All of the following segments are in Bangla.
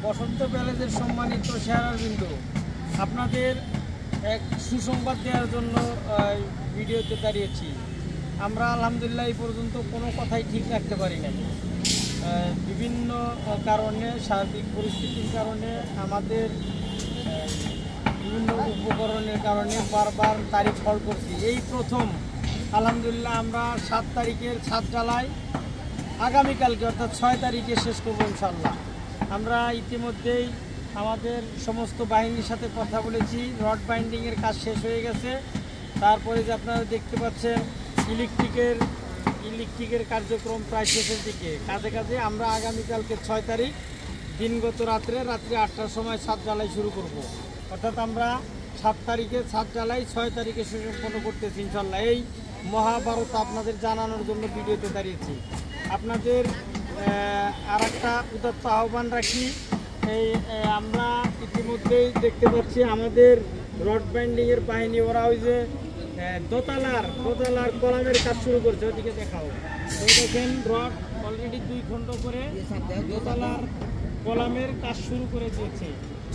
বসন্ত প্যালেসের সম্মানিত শেয়ারবিন্দু, আপনাদের এক সুসংবাদ দেওয়ার জন্য ভিডিওতে দাঁড়িয়েছি। আমরা আলহামদুলিল্লাহ এই পর্যন্ত কোনো কথাই ঠিক রাখতে পারি নাই। বিভিন্ন কারণে, সার্বিক পরিস্থিতির কারণে, আমাদের বিভিন্ন উপকরণের কারণে বারবার তারিখ ফল করছি। এই প্রথম আলহামদুলিল্লাহ আমরা 7 তারিখের ছাদ ঢালাই আগামীকালকে অর্থাৎ 6 তারিখে শেষ করবো ইনশাল্লাহ। আমরা ইতিমধ্যেই আমাদের সমস্ত বাহিনীর সাথে কথা বলেছি, রড বাইন্ডিংয়ের কাজ শেষ হয়ে গেছে। তারপরে যে আপনারা দেখতে পাচ্ছেন ইলেকট্রিকের কার্যক্রম প্রায় শেষের দিকে। কাজে আমরা আগামীকালকে 6 তারিখ দিনগত রাত্রি 8টার সময় ছাদ ঢালাই শুরু করব। অর্থাৎ আমরা 7 তারিখে ছাদ ঢালাই 6 তারিখে সম্পন্ন করতেছি ইনশাল্লাহ। এই মহাভারত আপনাদের জানানোর জন্য ভিডিওতে দাঁড়িয়েছি। আপনাদের আর একটা উদাত্ত আহ্বান রাখি, আমরা ইতিমধ্যেই দেখতে পাচ্ছি আমাদের রড বাইন্ডিংয়ের বাহিনী, ওরা ওই যে দোতলার কলামের কাজ শুরু করছে, ওদিকে দেখাও। ওই দেখেন রড অলরেডি 2 খণ্ড করে দোতলার কলামের কাজ শুরু করে দিয়েছে।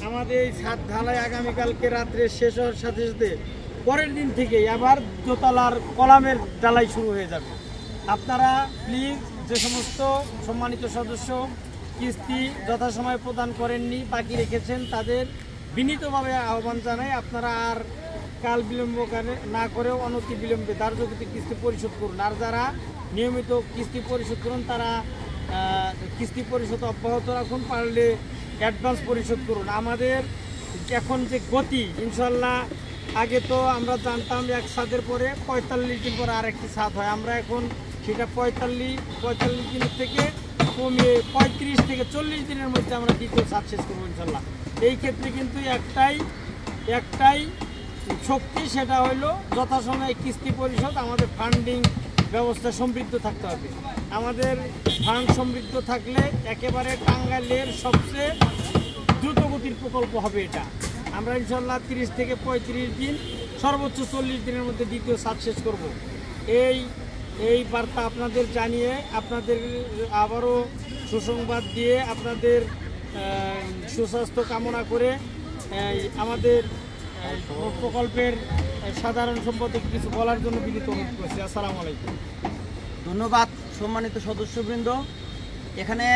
আমাদের এই ছাদ ঢালাই আগামীকালকে রাত্রে শেষ হওয়ার সাথে সাথে পরের দিন থেকে আবার দোতলার কলামের ঢালাই শুরু হয়ে যাবে। আপনারা প্লিজ যে সমস্ত সম্মানিত সদস্য কিস্তি যথাসময়ে প্রদান করেননি, বাকি রেখেছেন, তাদের বিনীতভাবে আহ্বান জানাই আপনারা আর কাল বিলম্ব না করেও অনতি বিলম্বে ধার্যকৃত কিস্তি পরিশোধ করুন। আর যারা নিয়মিত কিস্তি পরিশোধ করুন তারা কিস্তি পরিশোধ অব্যাহত রাখুন, পারলে অ্যাডভান্স পরিশোধ করুন। আমাদের এখন যে গতি ইনশাল্লাহ, আগে তো আমরা জানতাম এক ছাদের পরে 45 দিন পরে আর একটি ছাদ হয়, আমরা এখন সেটা 45 দিনের থেকে কমিয়ে 35 থেকে 40 দিনের মধ্যে আমরা দ্বিতীয় ছাদ শেষ করবো ইনশাল্লাহ। এই ক্ষেত্রে কিন্তু একটাই শক্তি, সেটা হলো যথাসময়ে কিস্তি পরিশোধ। আমাদের ফান্ডিং ব্যবস্থা সমৃদ্ধ থাকতে হবে। আমাদের ফান্ড সমৃদ্ধ থাকলে একেবারে টাঙ্গাইলের সবচেয়ে দ্রুতগতির প্রকল্প হবে এটা। আমরা ইনশাল্লাহ 30 থেকে 35 দিন, সর্বোচ্চ 40 দিনের মধ্যে দ্বিতীয় ছাদ শেষ করব। এই বার্তা আপনাদের জানিয়ে, আপনাদের আবারও সুসংবাদ দিয়ে, আপনাদের সুস্বাস্থ্য কামনা করে আমাদের প্রকল্পের সাধারণ সম্পাদক কিছু বলার জন্য বিনীত অনুরোধ করছি। আসসালামু আলাইকুম। ধন্যবাদ সম্মানিত সদস্যবৃন্দ। এখানে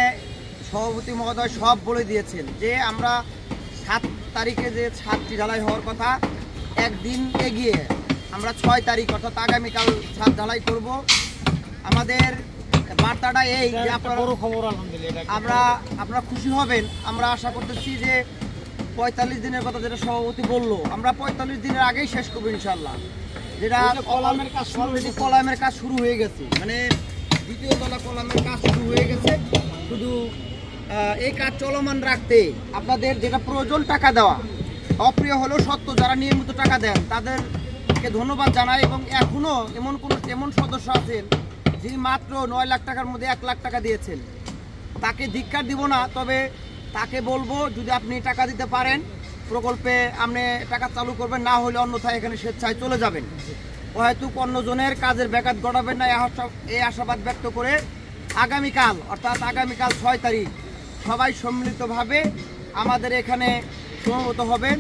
সভাপতি মহোদয় সব বলে দিয়েছেন যে আমরা 7 তারিখে যে ছাদটি ঢালাই হওয়ার কথা, একদিন এগিয়ে আমরা 6 তারিখ অর্থাৎ আগামীকাল ছাদ ঢালাই করব। আমাদের বার্তাটা এই যে আপনারা খুশি হবেন। আমরা আশা করতেছি যে 45 দিনের কথা যেটা সভাপতি বললো, আমরা 45 দিনের আগেই শেষ করবো ইনশাল্লাহ। যেটা কলামের কাজ শুরু হয়ে গেছে, মানে দ্বিতীয় তলা কলামের কাজ শুরু হয়ে গেছে। শুধু এই কাজ চলমান রাখতে আপনাদের যেটা প্রয়োজন টাকা দেওয়া, অপ্রিয় হলেও সত্য, যারা নিয়মিত টাকা দেন তাদেরকে ধন্যবাদ জানাই। এবং এখনও এমন সদস্য আছেন যিনি মাত্র 9 লাখ টাকার মধ্যে 1 লাখ টাকা দিয়েছেন, তাকে ধিক্কার দিব না, তবে তাকে বলবো যদি আপনি টাকা দিতে পারেন প্রকল্পে আপনি টাকা চালু করবেন, না হলে অন্যথায় এখানে স্বেচ্ছায় চলে যাবেন। হয়তো অন্যজনের কাজের ব্যাঘাত ঘটাবেন না, এই আশাবাদ ব্যক্ত করে আগামীকাল অর্থাৎ আগামীকাল 6 তারিখ সবাই সম্মিলিতভাবে আমাদের এখানে সমবেত হবেন।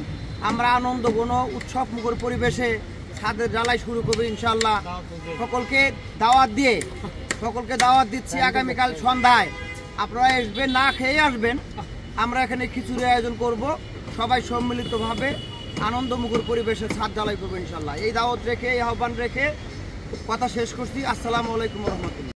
আমরা আনন্দ ঘন উৎসব মুখর পরিবেশে ছাদের ঢালাই শুরু করবো ইনশাল্লাহ। সকলকে দাওয়াত দিচ্ছি আগামীকাল সন্ধ্যায় আপনারা আসবেন, না খেয়ে আসবেন। আমরা এখানে খিচুড়ি আয়োজন করব, সবাই সম্মিলিতভাবে আনন্দমুখর পরিবেশে ছাদ ঢালাই করবো ইনশাল্লাহ। এই দাওয়াত রেখে, এই আহ্বান রেখে কথা শেষ করছি। আসসালামু আলাইকুম ওয়া রাহমাতুল্লাহ।